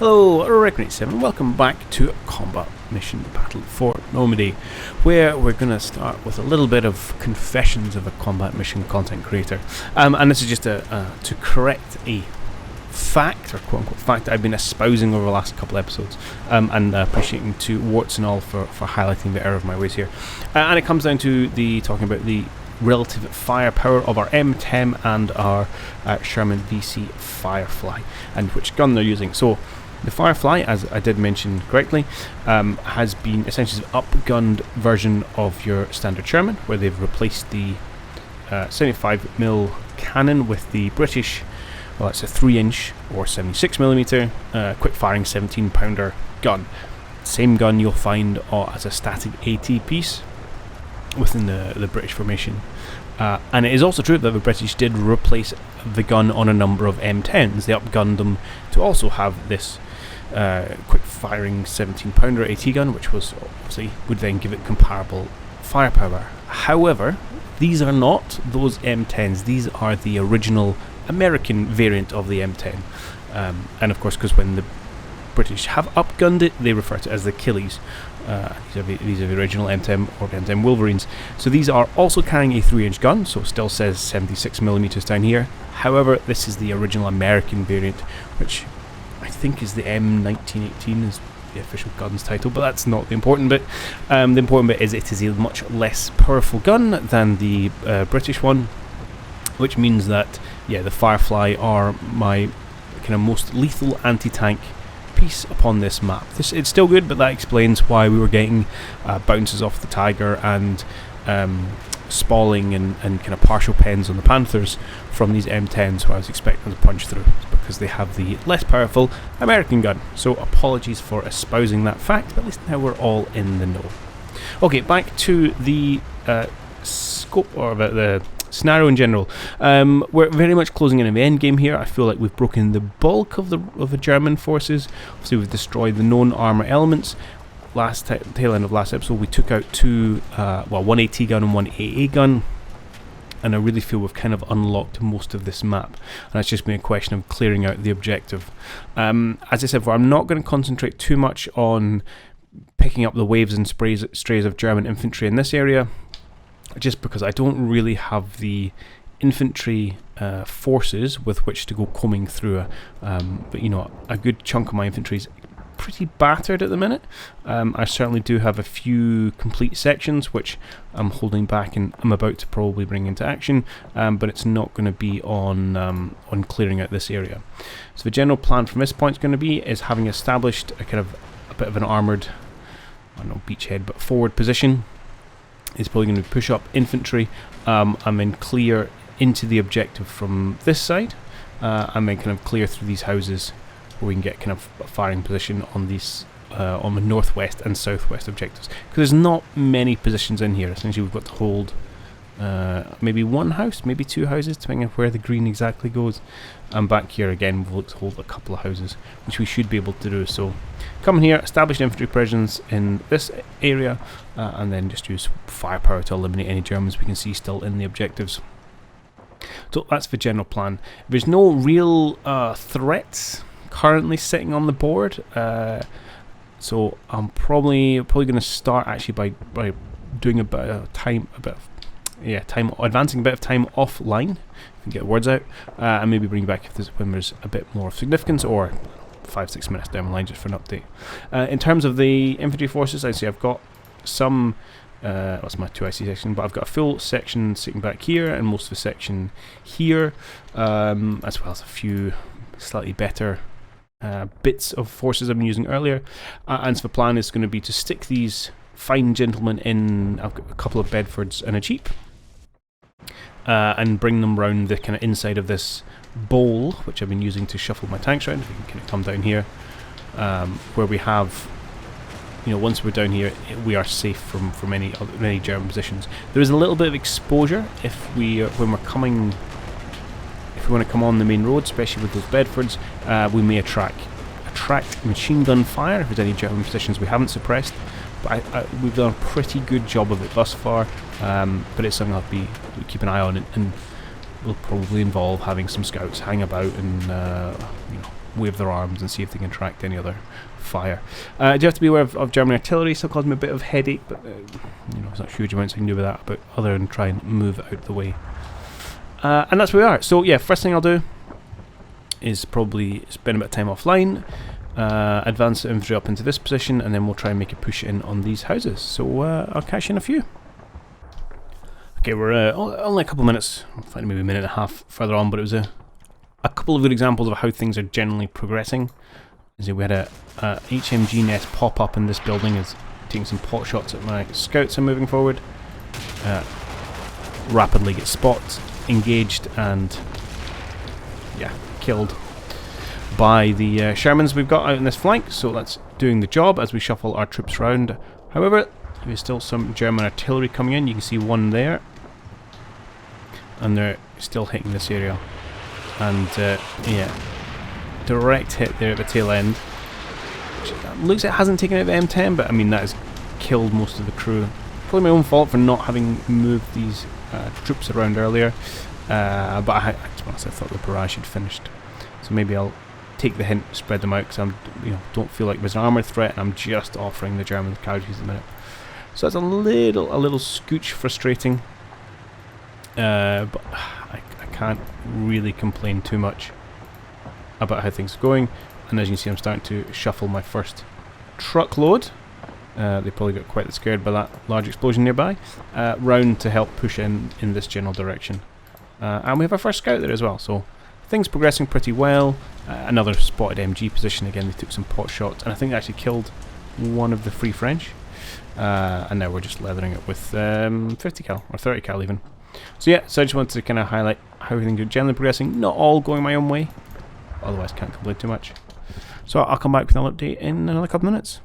Hello, Reckonate7, welcome back to Combat Mission Battle for Normandy, where we're going to start with a little bit of confessions of a combat mission content creator. And this is just to correct a fact, or quote-unquote fact, that I've been espousing over the last couple of episodes, and appreciating to warts and all for highlighting the error of my ways here. And it comes down to talking about the relative firepower of our M10 and our Sherman VC Firefly, and which gun they're using. So the Firefly, as I did mention correctly, has been essentially an up-gunned version of your standard Sherman, where they've replaced the 75mm cannon with the British, well, it's a 3-inch or 76mm quick-firing 17-pounder gun. Same gun you'll find as a static AT piece within the British formation. And it is also true that the British did replace the gun on a number of M10s. They up-gunned them to also have this quick-firing 17-pounder AT gun, which was obviously would then give it comparable firepower. However, these are not those M10s. These are the original American variant of the M10. And of course, because when the British have upgunned it, they refer to it as the Killies. These are the original M10 or M10 Wolverines. So these are also carrying a 3-inch gun, so it still says 76mm down here. However, this is the original American variant, which I think is the M1918 is the official gun's title, but that's not the important bit. The important bit is it is a much less powerful gun than the British one, which means that, yeah, the Firefly are my kind of most lethal anti-tank piece upon this map. It's still good, but that explains why we were getting bounces off the Tiger and spalling and kind of partial pens on the Panthers from these M10s, who I was expecting to punch through, because they have the less powerful American gun. So apologies for espousing that fact, but at least now we're all in the know. Okay, back to the scope, or about the scenario in general. We're very much closing in on the end game here. I feel like we've broken the bulk of the German forces. Obviously, we've destroyed the known armour elements. Tail end of last episode, we took out one AT gun and one AA gun, and I really feel we've kind of unlocked most of this map, and it's just been a question of clearing out the objective. As I said before, I'm not going to concentrate too much on picking up the waves and strays of German infantry in this area, just because I don't really have the infantry forces with which to go combing through. But you know, a good chunk of my infantry is pretty battered at the minute. I certainly do have a few complete sections which I'm holding back and I'm about to probably bring into action, but it's not going to be on clearing out this area. So the general plan from this point is going to be having established a bit of an armoured, I don't know, beachhead, but forward position. Is probably going to push up infantry and then clear into the objective from this side, and then kind of clear through these houses where we can get kind of a firing position on these on the northwest and southwest objectives, because there's not many positions in here. Essentially, we've got to hold maybe one house, maybe two houses, depending on where the green exactly goes. And back here again, we'll look to hold a couple of houses, which we should be able to do. So come in here, establish infantry presence in this area, and then just use firepower to eliminate any Germans we can see still in the objectives. So that's the general plan. There's no real threats currently sitting on the board, so I'm probably going to start actually by doing advancing a bit of time offline, get the words out, and maybe bring back when there's a bit more significance, or 5-6 minutes down the line just for an update. In terms of the infantry forces, I see I've got some, that's my 2IC section, but I've got a full section sitting back here and most of the section here, as well as a few slightly better bits of forces I've been using earlier. And so the plan is going to be to stick these fine gentlemen in. I've got a couple of Bedfords and a Jeep, and bring them round the kind of inside of this bowl, which I've been using to shuffle my tanks around. If we can kind of come down here, where we have, once we're down here, we are safe from any German positions. There is a little bit of exposure if we want to come on the main road, especially with those Bedfords. We may attract machine gun fire if there's any German positions we haven't suppressed. But we've done a pretty good job of it thus far, but it's something I'll be keep an eye on, and will probably involve having some scouts hang about and wave their arms and see if they can track any other fire. Do you have to be aware of German artillery? Still causing me a bit of headache, but you know, it's not huge amounts I can do with that, but other than try and move out of the way. And that's where we are. So yeah, first thing I'll do is probably spend a bit of time offline, advance the infantry up into this position, and then we'll try and make a push in on these houses. So I'll catch you in a few. Okay, we're only a couple of minutes, maybe a minute and a half further on, but it was a couple of good examples of how things are generally progressing. So we had a HMG nest pop up in this building, is taking some pot shots at my scouts and moving forward. Rapidly get spot engaged and yeah, killed by the Shermans we've got out in this flank, so that's doing the job as we shuffle our troops round. However, there's still some German artillery coming in. You can see one there, and they're still hitting this area, and yeah, direct hit there at the tail end, which looks like it hasn't taken out the M10, but I mean that has killed most of the crew. Probably my own fault for not having moved these troops around earlier, but to be honest, I thought the barrage had finished, so maybe I'll take the hint, spread them out, because I'm, you know, don't feel like there's an armoured threat, and I'm just offering the German casualties at the minute. So that's a little scooch frustrating, but I can't really complain too much about how things are going. And as you can see, I'm starting to shuffle my first truckload. They probably got quite scared by that large explosion nearby. Round to help push in this general direction. And we have our first scout there as well, so things progressing pretty well. Another spotted MG position again. They took some pot shots, and I think they actually killed one of the Free French. And now we're just leathering it with 50 cal or 30 cal even. So yeah, so I just wanted to kind of highlight how everything is generally progressing. Not all going my own way, otherwise can't complain too much. So I'll come back with an update in another couple of minutes.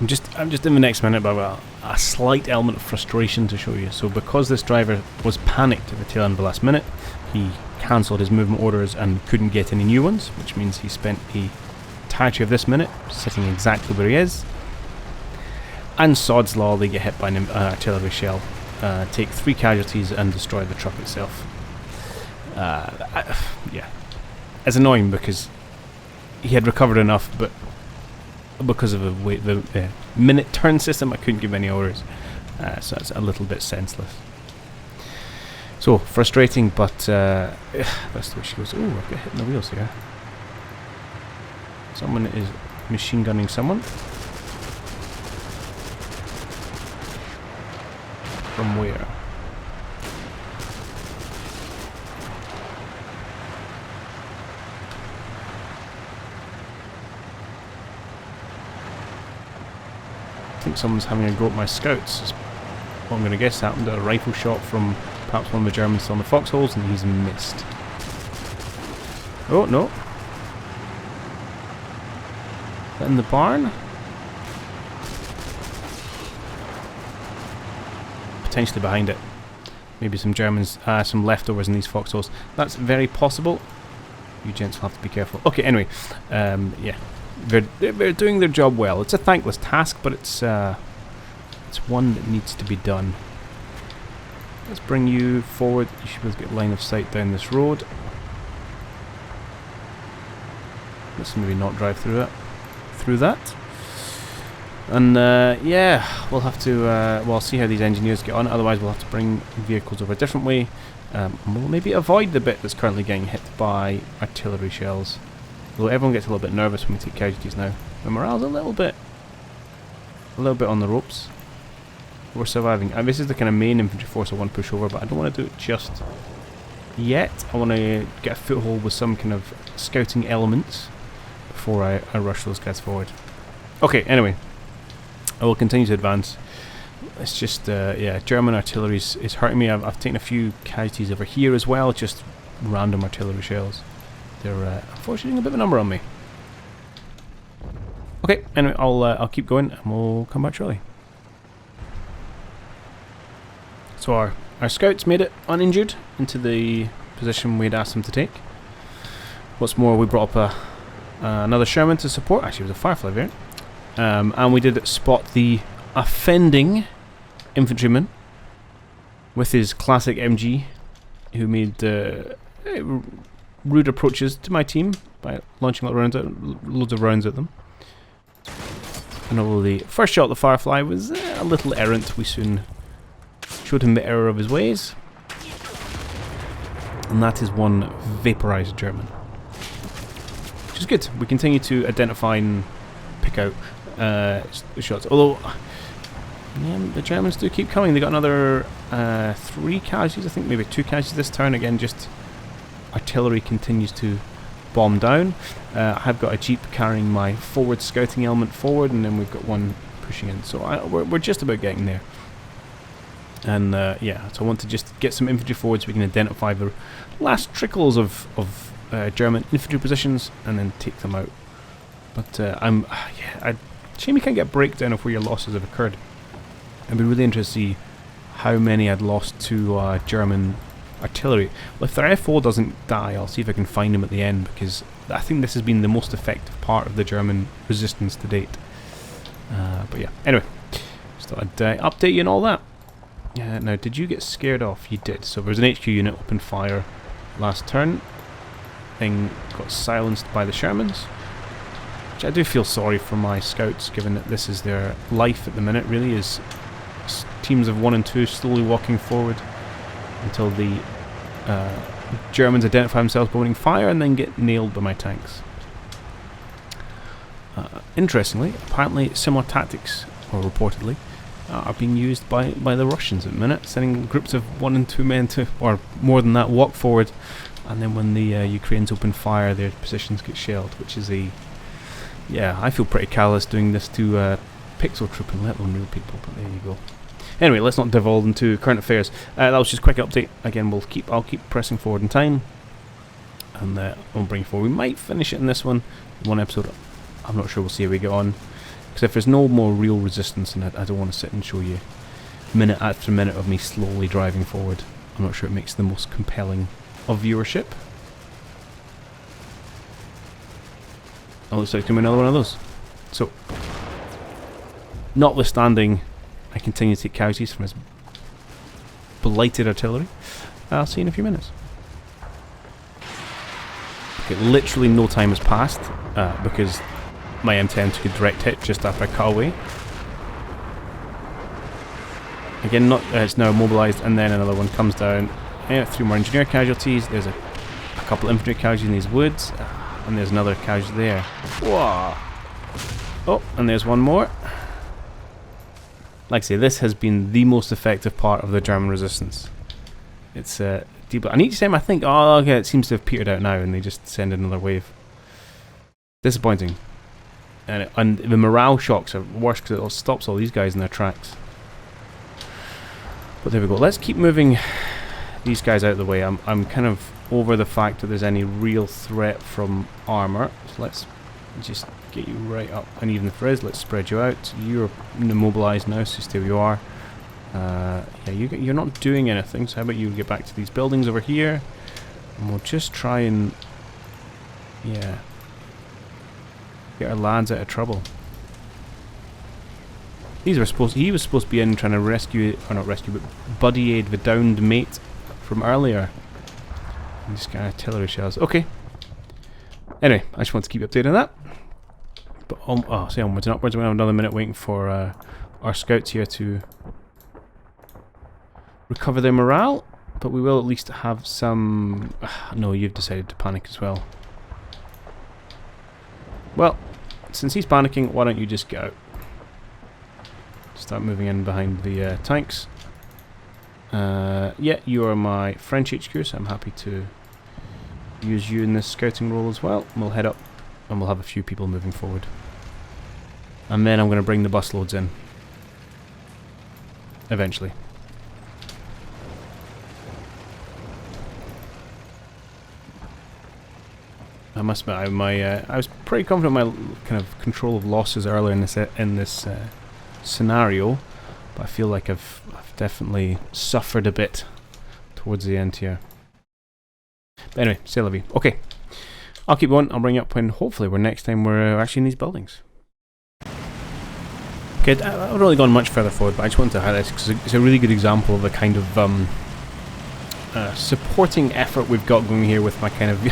I'm just in the next minute, but I've got a slight element of frustration to show you. So because this driver was panicked at the tail end of the last minute, he cancelled his movement orders and couldn't get any new ones, which means he spent the entirety of this minute sitting exactly where he is. And sod's law, they get hit by an artillery shell, take 3 casualties and destroy the truck itself. Yeah, it's annoying because he had recovered enough, but because of the minute turn system, I couldn't give any orders, so that's a little bit senseless. So frustrating, but that's the way she goes. Oh, I've got hit in the wheels here. Someone is machine gunning someone. From where? I think someone's having a go at my scouts. Is what I'm going to guess happened. A rifle shot from perhaps one of the Germans still in the foxholes, and he's missed. Oh, no. Is that in the barn? Potentially behind it. Maybe some Germans, some leftovers in these foxholes. That's very possible. You gents will have to be careful. Okay, anyway, yeah, they're doing their job well. It's a thankless task, but it's one that needs to be done. Let's bring you forward. You should be able to get line of sight down this road. Let's maybe not drive through that. And yeah, we'll have to well, see how these engineers get on. Otherwise we'll have to bring vehicles over a different way, and we'll maybe avoid the bit that's currently getting hit by artillery shells. Although everyone gets a little bit nervous when we take casualties now. The morale's a little bit on the ropes. We're surviving, and this is the kind of main infantry force I want to push over, but I don't want to do it just yet. I want to get a foothold with some kind of scouting elements before I rush those guys forward. Okay, anyway, I will continue to advance. It's just, yeah, German artillery is hurting me. I've taken a few casualties over here as well, just random artillery shells. They're unfortunately doing a bit of a number on me. Okay, anyway, I'll keep going and we'll come back shortly. So our scouts made it uninjured into the position we'd asked them to take. What's more, we brought up another Sherman to support. Actually, it was a Firefly variant. And we did spot the offending infantryman with his classic MG, who made rude approaches to my team by launching loads of rounds at them. And although the first shot of the Firefly was a little errant, we soon showed him the error of his ways. And that is one vaporized German. Which is good. We continue to identify and pick out shots. Although, yeah, the Germans do keep coming. They got another 3 casualties, I think, maybe 2 casualties this turn. Again, just artillery continues to bomb down. I have got a jeep carrying my forward scouting element forward, and then we've got one pushing in. So we're just about getting there. And yeah, so I want to just get some infantry forward so we can identify the last trickles of German infantry positions and then take them out. But shame you can't get a breakdown of where your losses have occurred. I'd be really interested to see how many I'd lost to German artillery. Well, if their FO doesn't die, I'll see if I can find him at the end, because I think this has been the most effective part of the German resistance to date. But yeah, anyway, just thought I'd update you and all that. Now, did you get scared off? You did. So there was an HQ unit opened fire last turn. Thing got silenced by the Shermans. Which I do feel sorry for my scouts, given that this is their life at the minute, really, is teams of 1 and 2 slowly walking forward until the Germans identify themselves by opening fire and then get nailed by my tanks. Interestingly, apparently similar tactics, or reportedly, are being used by the Russians at the minute, sending groups of 1 and 2 men to, or more than that, walk forward, and then when the Ukrainians open fire, their positions get shelled, which is yeah, I feel pretty callous doing this to pixel trooping, let alone real people, but there you go. Anyway, let's not devolve into current affairs. That was just a quick update. Again, I'll keep pressing forward in time, and I'll bring forward. We might finish it in this one episode. I'm not sure. We'll see how we get on. Because if there's no more real resistance, and I don't want to sit and show you minute after minute of me slowly driving forward. I'm not sure it makes the most compelling of viewership. Oh, looks like it's going to be another one of those. So, notwithstanding, I continue to take casualties from his blighted artillery. I'll see you in a few minutes. Okay, literally no time has passed because my M10 took a direct hit just after I cut away. Again, it's now immobilised, and then another one comes down. 3 more engineer casualties. There's a couple of infantry casualties in these woods, and there's another casualty there. Whoa! Oh, and there's one more. Like I say, this has been the most effective part of the German resistance. It's deep, and each time I think, oh, okay, it seems to have petered out now, and they just send another wave. Disappointing. And the morale shocks are worse because it stops all these guys in their tracks. But there we go. Let's keep moving these guys out of the way. I'm kind of over the fact that there's any real threat from armour. So let's just get you right up. And even if there is, let's spread you out. You're immobilised now, so stay where you are. Yeah, you're not doing anything, so how about you get back to these buildings over here, and we'll just try and, yeah, get our lads out of trouble. He was supposed to be in trying to rescue, or not rescue, but buddy aid the downed mate from earlier. These kind of artillery shells. Okay. Anyway, I just want to keep you updated on that. But say onwards and upwards. We have another minute waiting for our scouts here to recover their morale. But we will at least have some. No, you've decided to panic as well. Well, since he's panicking, why don't you just get out? Start moving in behind the tanks. Yeah, you are my French HQ, so I'm happy to use you in this scouting role as well. And we'll head up, and we'll have a few people moving forward. And then I'm going to bring the busloads in. Eventually. I must admit, I was pretty confident in my kind of control of losses earlier in this scenario, but I feel like I've definitely suffered a bit towards the end here. But anyway, c'est la vie. Okay, I'll keep going. I'll bring you up when hopefully next time we're actually in these buildings. Okay, I haven't really gone much further forward, but I just wanted to highlight it because it's a really good example of the kind of supporting effort we've got going here with my kind of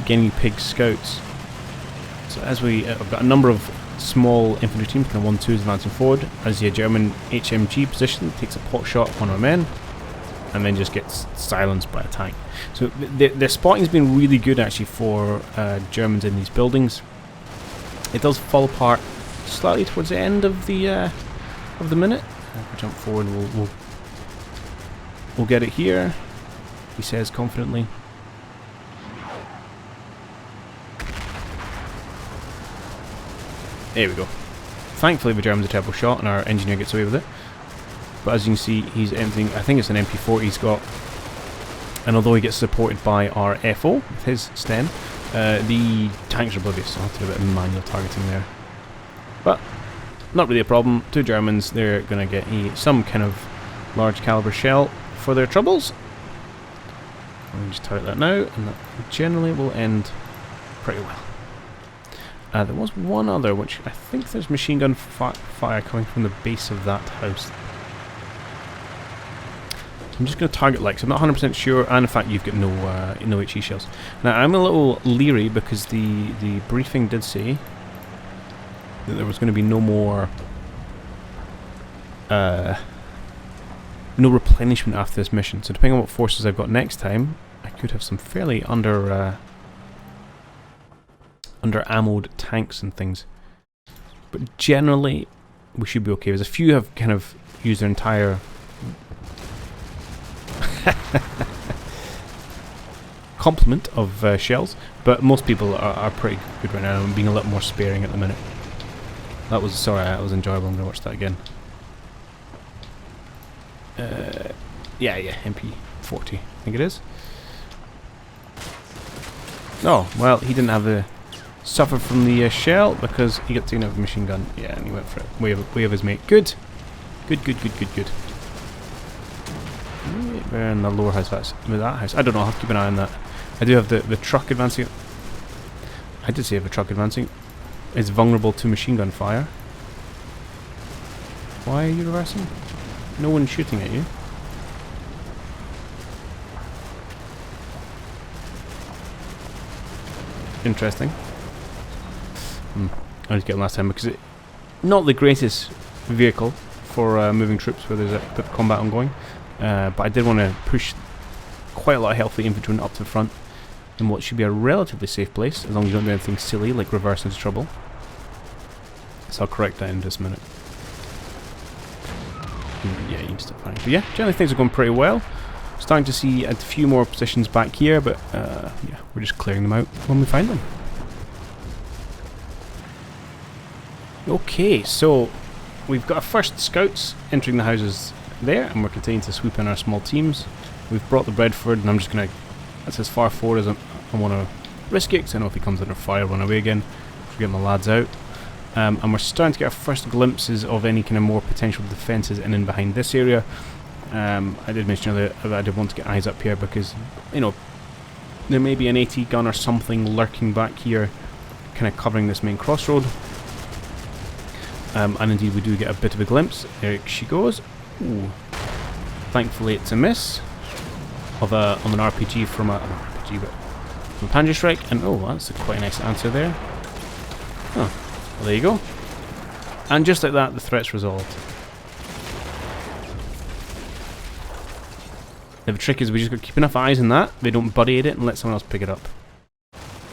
guinea pig scouts. So as I've got a number of small infantry teams, kind of 1-2s advancing forward, as the German HMG position takes a pot shot on our men, and then just gets silenced by a tank. So their spotting's been really good actually for Germans in these buildings. It does fall apart slightly towards the end of the minute. If we jump forward, we'll get it here, he says confidently. There we go. Thankfully the Germans are terrible shot and our engineer gets away with it. But as you can see, he's emptying, I think it's an MP4 he's got. And although he gets supported by our FO with his stem, the tanks are oblivious, so I'll have to do a bit of manual targeting there. But not really a problem. 2 Germans, they're going to get some kind of large caliber shell for their troubles. Let me just target that now, and that generally will end pretty well. There was one other, which I think there's machine gun fire coming from the base of that house. I'm just going to target Lex. I'm not 100% sure, and in fact you've got no HE shells. Now I'm a little leery because the briefing did say that there was going to be no more no replenishment after this mission. So depending on what forces I've got next time, I could have some fairly under ammoed tanks and things. But generally we should be okay. There's a few have kind of used their entire complement of shells, but most people are pretty good right now. I'm being a little more sparing at the minute. That was enjoyable. I'm going to watch that again. Yeah, MP40, I think it is. Oh, well, he didn't have the suffer from the shell because he got taken out of a machine gun. Yeah, and he went for it. Way of his mate. Good. Good. Where in the lower house? That's with that house. I don't know. I'll have to keep an eye on that. I do have the truck advancing. I did say have a truck advancing. It's vulnerable to machine gun fire. Why are you reversing? No one's shooting at you. Interesting. I was getting last time because it's not the greatest vehicle for moving troops where there's a bit of combat ongoing. But I did want to push quite a lot of healthy infantry up to the front in what should be a relatively safe place, as long as you don't do anything silly like reverse into trouble. So I'll correct that in just a minute. Yeah, you can stop firing. But yeah, generally things are going pretty well. Starting to see a few more positions back here, but yeah, we're just clearing them out when we find them. Okay, so we've got our first scouts entering the houses there, and we're continuing to swoop in our small teams. We've brought the bread forward, and I'm just going to, that's as far forward as I want to risk it, because I know if he comes under fire, I'll run away again. Get my lads out. And we're starting to get our first glimpses of any kind of more potential defences in and behind this area. I did mention earlier that I did want to get eyes up here because, you know, there may be an AT gun or something lurking back here, kind of covering this main crossroad. And indeed we do get a bit of a glimpse. There she goes. Ooh. Thankfully it's a miss of an RPG from a Panzerstrike, and oh, that's quite a nice answer there. Oh, well, there you go. And just like that, the threat's resolved. The trick is we just got to keep enough eyes on that, they don't buddy at it and let someone else pick it up.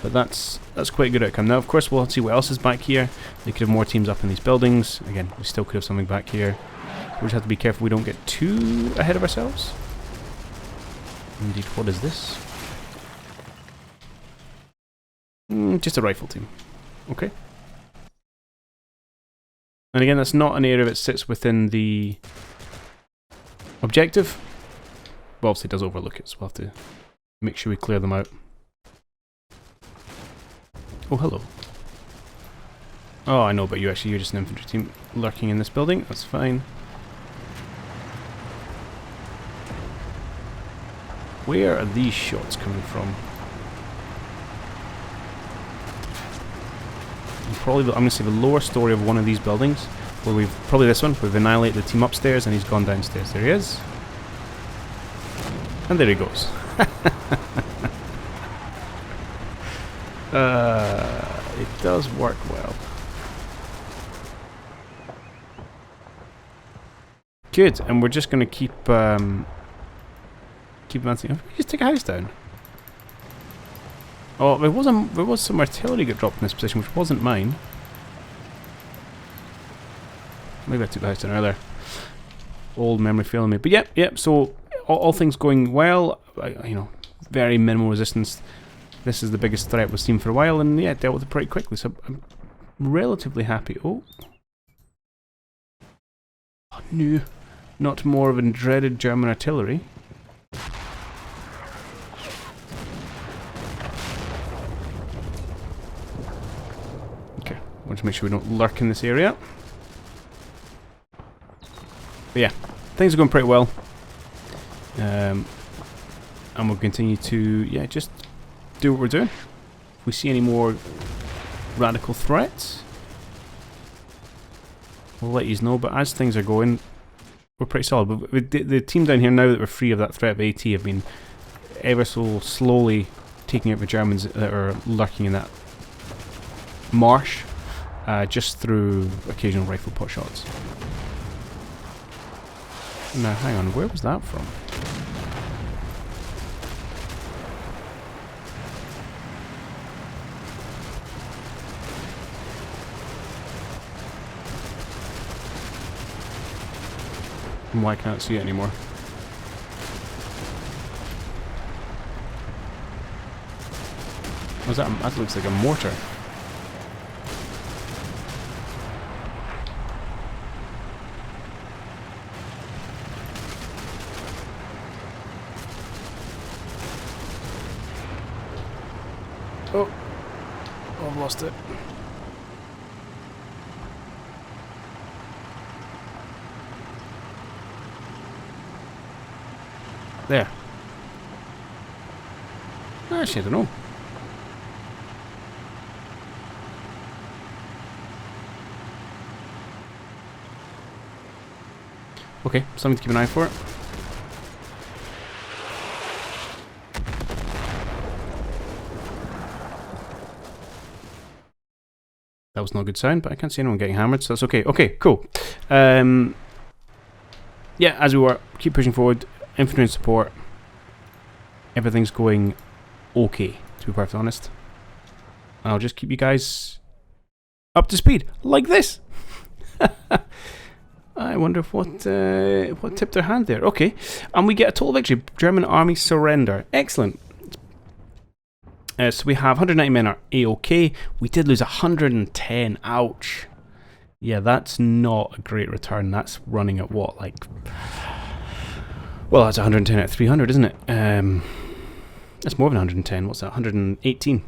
But that's quite a good outcome. Now, of course, we'll see what else is back here. They could have more teams up in these buildings. Again, we still could have something back here. We just have to be careful we don't get too ahead of ourselves. Indeed, what is this? Just a rifle team. Okay. And again, that's not an area that sits within the objective. But obviously it does overlook it, so we'll have to make sure we clear them out. Oh, hello. Oh, I know, but you're just an infantry team lurking in this building. That's fine. Where are these shots coming from? Probably, I'm going to say the lower story of one of these buildings, where we've, probably this one, we've annihilated the team upstairs and he's gone downstairs. There he is. And there he goes. It does work well. Good, and we're just going to keep advancing. Oh, just take a house down. Oh, there was some artillery got dropped in this position, which wasn't mine. Maybe I took the house down earlier. Old memory failing me, but yep. So all things going well. You know, very minimal resistance. This is the biggest threat we've seen for a while, and yeah, dealt with it pretty quickly. So I'm relatively happy. Oh no, not more of a dreaded German artillery. Okay, want to make sure we don't lurk in this area. But yeah, things are going pretty well. And we'll continue to, just do what we're doing. If we see any more radical threats, we'll let you know. But as things are going, we're pretty solid. But the team down here, now that we're free of that threat of AT, have been ever so slowly taking out the Germans that are lurking in that marsh, just through occasional rifle pot shots. Now, hang on, where was that from? And why can't I see it anymore? What's that? That looks like a mortar. Oh, I've lost it. There. Actually, I don't know. Okay, something to keep an eye for. That was not a good sound, but I can't see anyone getting hammered, so that's okay. Okay, cool. Yeah, as we were, keep pushing forward. Infantry and support. Everything's going okay, to be perfectly honest. I'll just keep you guys up to speed, like this. I wonder what tipped their hand there. Okay, and we get a total victory. German army surrender. Excellent. So we have 190 men are A-OK. We did lose 110. Ouch. Yeah, that's not a great return. That's running at what, like... Well, that's 110 out of 300, isn't it? That's more than 110. What's that? 118.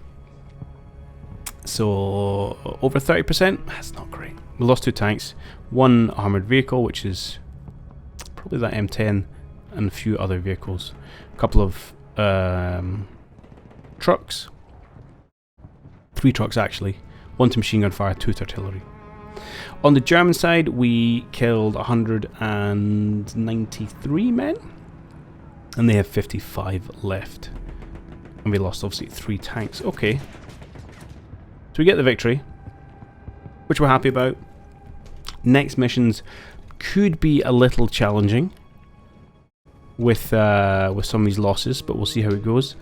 So, over 30%? That's not great. We lost 2 tanks, 1 armoured vehicle, which is probably that M10, and a few other vehicles. A couple of trucks. 3 trucks, actually. 1 to machine gun fire, 2 to artillery. On the German side, we killed 193 men, and they have 55 left. And we lost, obviously, 3 tanks. Okay. So we get the victory, which we're happy about. Next missions could be a little challenging with some of these losses, but we'll see how it goes.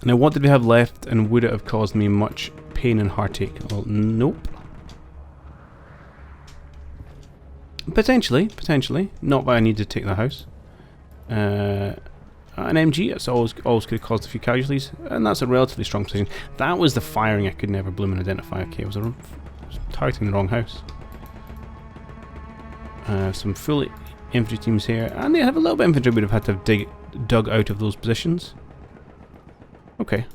Now, what did we have left, and would it have caused me much pain and heartache? Well, nope. Potentially. Not that I need to take the house. An MG, it's always could have caused a few casualties, and that's a relatively strong position. That was the firing I could never blooming identify. Okay, I was targeting the wrong house. Some full infantry teams here, and they have a little bit of infantry would have had to have dug out of those positions. Okay.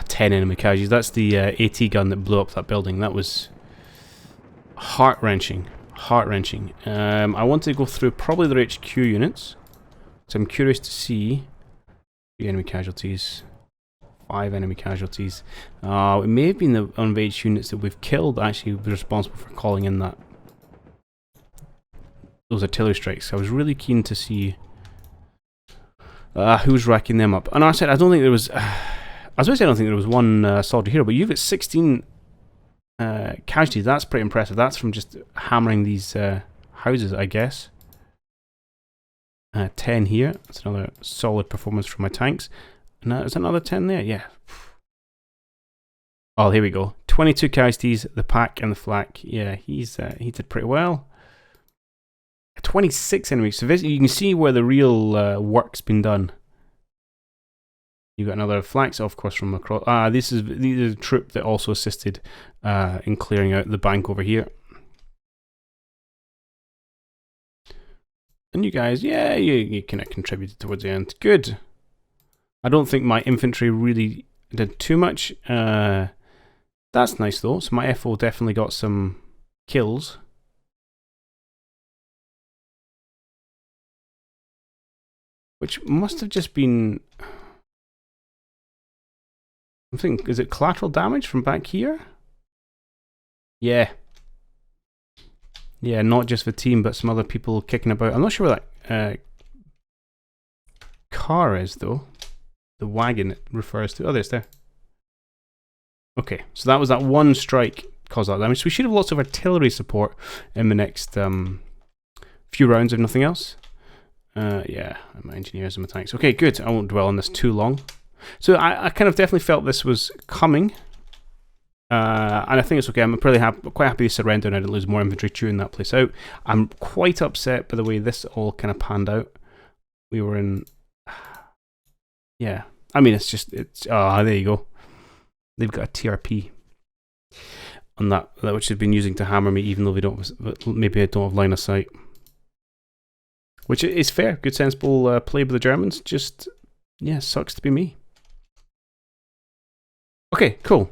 10 enemy casualties. That's the AT gun that blew up that building. That was heart-wrenching. Heart-wrenching. I want to go through probably their HQ units. So I'm curious to see 3 enemy casualties. 5 enemy casualties. It may have been the HQ units that we've killed actually was responsible for calling in that those artillery strikes. I was really keen to see who's racking them up. And I said, I don't think there was... I was going to say I don't think there was one soldier hero, but you've got 16 casualties. That's pretty impressive. That's from just hammering these houses, I guess. 10 here. That's another solid performance from my tanks. And there's another 10 there. Yeah. Oh, here we go. 22 casualties, the pack and the flak. Yeah, he did pretty well. 26 enemies. So this, you can see where the real work's been done. You got another flak, of course, from across. These are the troop that also assisted in clearing out the bank over here. And you guys, yeah, you kind of contributed towards the end. Good. I don't think my infantry really did too much. That's nice though. So my FO definitely got some kills. Which must have just been... I'm thinking, is it collateral damage from back here? Yeah. Yeah, not just the team, but some other people kicking about. I'm not sure where that car is, though. The wagon it refers to. Oh, there's there. Okay, so that was that one strike caused that damage. So we should have lots of artillery support in the next few rounds, if nothing else. Yeah, my engineers and my tanks. Okay, good. I won't dwell on this too long. So I kind of definitely felt this was coming. And I think it's okay. I'm quite happy to surrender and I didn't lose more infantry chewing that place out. I'm quite upset by the way this all kind of panned out. We were in... Yeah. I mean, there you go. They've got a TRP on that which they've been using to hammer me, even though they don't... Maybe I don't have line of sight. Which is fair. Good, sensible play by the Germans. Just, yeah, sucks to be me. Okay, cool.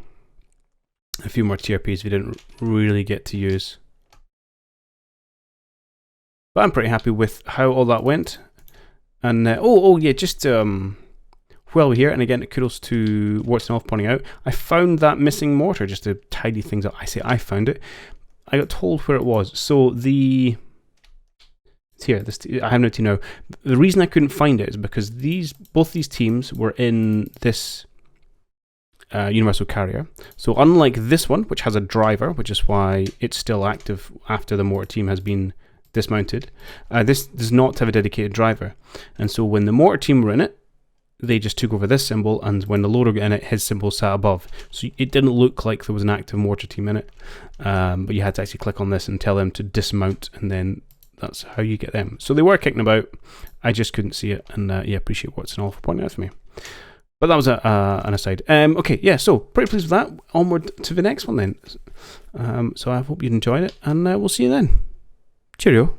A few more TRPs we didn't really get to use. But I'm pretty happy with how all that went. And, yeah, just while we're here, and again, kudos to Wartson pointing out, I found that missing mortar just to tidy things up. I say I found it. I got told where it was. So the... It's here. I have no team now. The reason I couldn't find it is because both these teams were in this... universal carrier. So unlike this one, which has a driver, which is why it's still active after the mortar team has been dismounted, this does not have a dedicated driver. And so when the mortar team were in it, they just took over this symbol, and when the loader got in it, his symbol sat above. So it didn't look like there was an active mortar team in it, but you had to actually click on this and tell them to dismount, and then that's how you get them. So they were kicking about, I just couldn't see it, and yeah, appreciate Watson for pointing out for me. But that was an aside. Okay, yeah, so pretty pleased with that. Onward to the next one then. So I hope you enjoyed it, and we'll see you then. Cheerio.